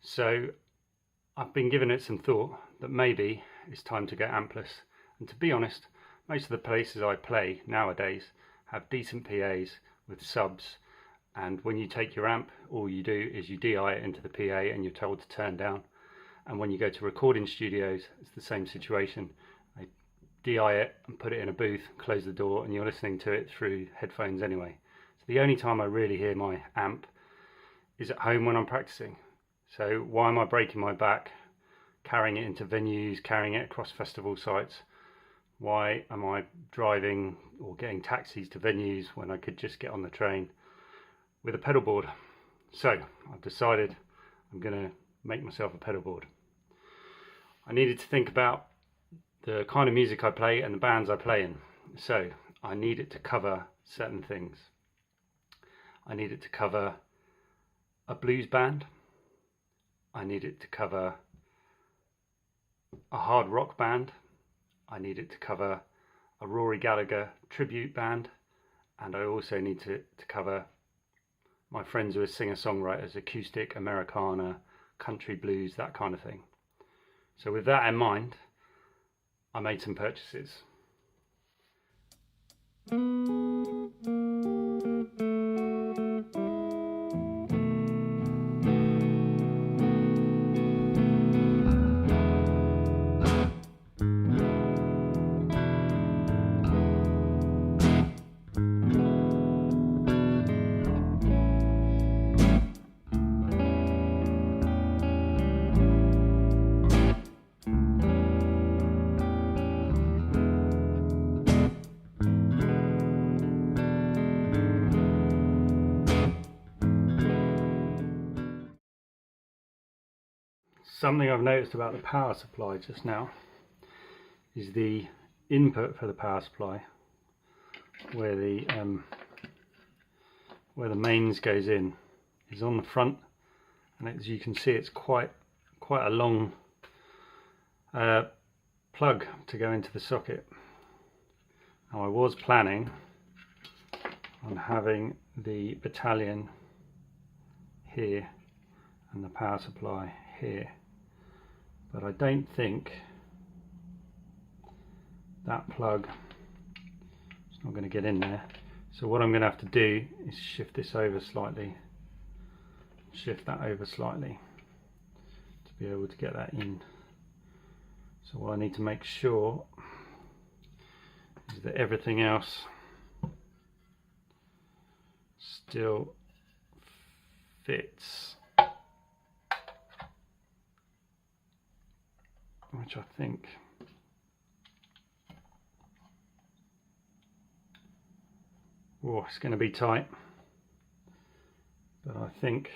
So I've been giving it some thought that maybe it's time to go ampless. And to be honest, most of the places I play nowadays have decent PAs with subs, and when you take your amp, all you do is you DI it into the PA and you're told to turn down. And when you go to recording studios, it's the same situation. They DI it and put it in a booth, close the door, and you're listening to it through headphones anyway. So the only time I really hear my amp is at home when I'm practicing. So why am I breaking my back carrying it into venues, carrying it across festival sites? Why am I driving or getting taxis to venues when I could just get on the train with a pedal board? So I've decided I'm going to make myself a pedal board. I needed to think about the kind of music I play and the bands I play in. So I need it to cover certain things. I need it to cover a blues band. I need it to cover a hard rock band. I need it to cover a Rory Gallagher tribute band. And I also need to cover my friends who are singer-songwriters, acoustic, Americana, country blues, that kind of thing. So with that in mind, I made some purchases. Something I've noticed about the power supply just now is the input for the power supply, where the mains goes in, is on the front, and as you can see, it's quite a long plug to go into the socket. Now I was planning on having the battalion here and the power supply here, but I don't think that plug is not going to get in there. So what I'm going to have to do is shift this over slightly, shift that over slightly to be able to get that in. So what I need to make sure is that everything else still fits, which I think it's going to be tight, but I think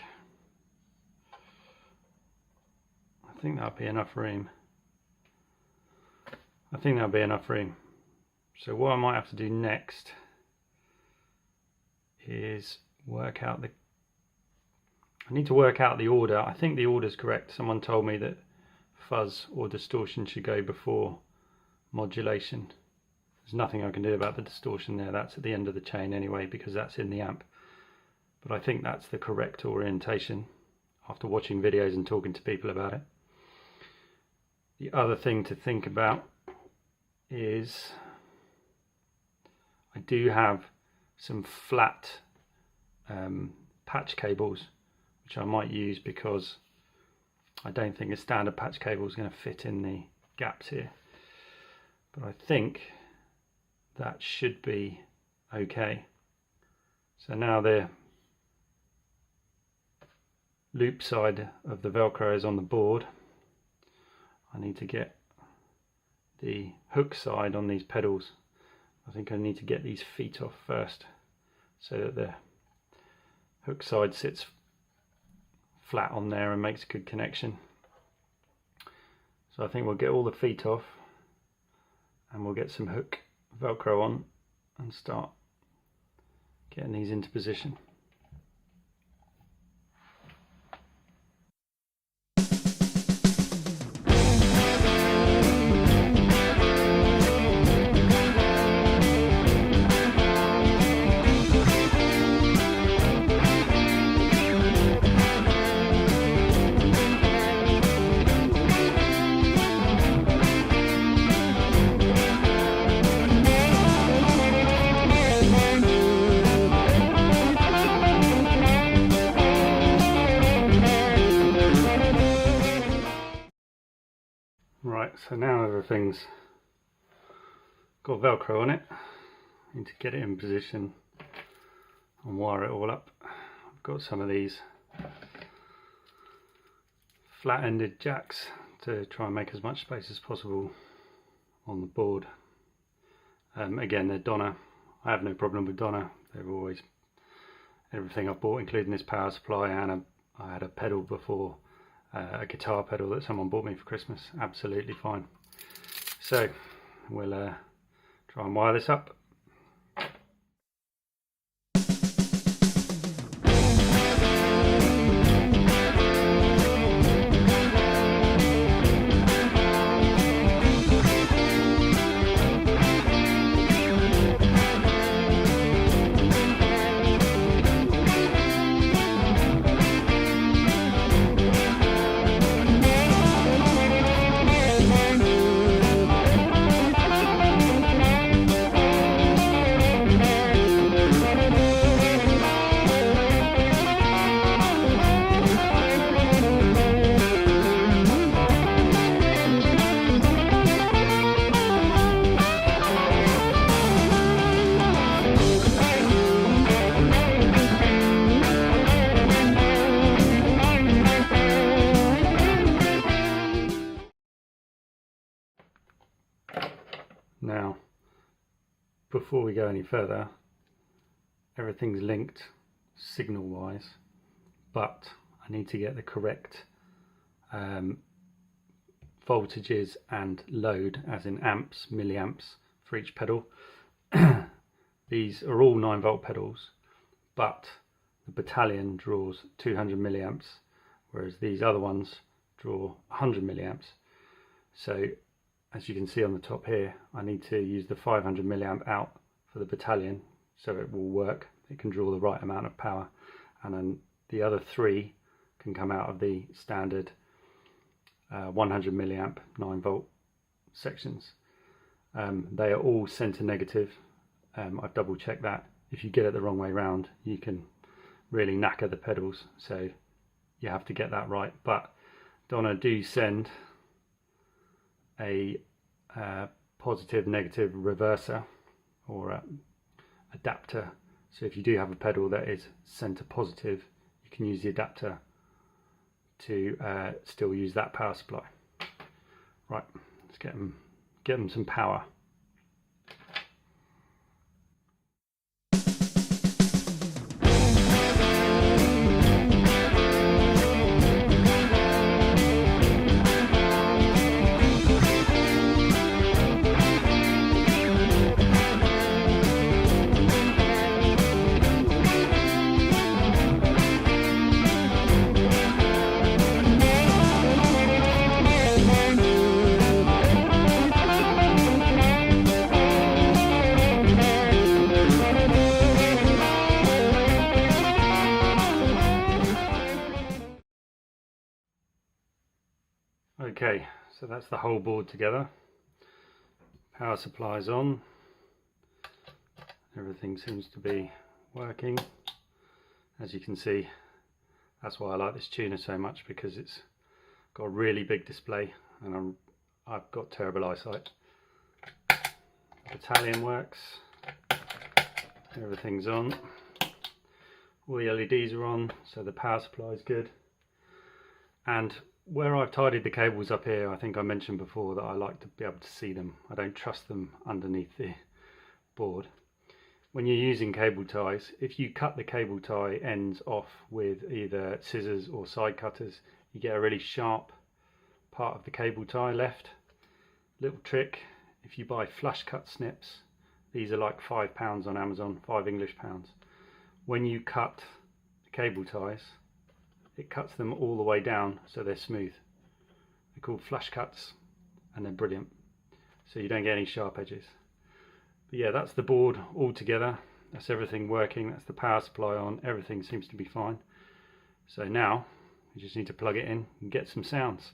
that'll be enough room. So what I might have to do next is I need to work out the order. I think the order is correct. Someone told me that fuzz or distortion should go before modulation. There's nothing I can do about the distortion there. That's at the end of the chain anyway, because that's in the amp. But I think that's the correct orientation after watching videos and talking to people about it. The other thing to think about is I do have some flat patch cables which I might use, because I don't think a standard patch cable is going to fit in the gaps here, but I think that should be okay. So now the loop side of the Velcro is on the board. I need to get the hook side on these pedals. I think I need to get these feet off first so that the hook side sits flat on there and makes a good connection. So I think we'll get all the feet off and we'll get some hook Velcro on and start getting these into position. So now everything's got Velcro on it. Need to get it in position and wire it all up. I've got some of these flat-ended jacks to try and make as much space as possible on the board. Again, they're Donner. I have no problem with Donner. They're always, everything I've bought, including this power supply, and I had a pedal before, a guitar pedal that someone bought me for Christmas. Absolutely fine. So we'll try and wire this up. Now, before we go any further, everything's linked signal wise, but I need to get the correct voltages and load, as in amps, milliamps, for each pedal. These are all 9-volt pedals, but the Battalion draws 200 milliamps, whereas these other ones draw 100 milliamps. So as you can see on the top here, I need to use the 500 milliamp out for the Battalion so it will work. It can draw the right amount of power, and then the other 3 can come out of the standard 100 milliamp 9-volt sections. They are all center negative. I've double checked that. If you get it the wrong way round, you can really knacker the pedals, so you have to get that right. But Donner do send a positive negative reverser or adapter, so if you do have a pedal that is center positive, you can use the adapter to still use that power supply. Right, let's get them some power. Okay, so that's the whole board together. Power supply's on. Everything seems to be working. As you can see, that's why I like this tuner so much, because it's got a really big display and I've got terrible eyesight. Battalion works. Everything's on. All the LEDs are on, so the power supply is good. And where I've tidied the cables up here, I think I mentioned before that I like to be able to see them. I don't trust them underneath the board. When you're using cable ties, if you cut the cable tie ends off with either scissors or side cutters, you get a really sharp part of the cable tie left. Little trick, if you buy flush cut snips, these are like £5 on Amazon, 5 English pounds. When you cut the cable ties, it cuts them all the way down so they're smooth. They're called flush cuts and they're brilliant, so you don't get any sharp edges. But yeah, that's the board all together. That's everything working. That's the power supply on. Everything seems to be fine. So now we just need to plug it in and get some sounds.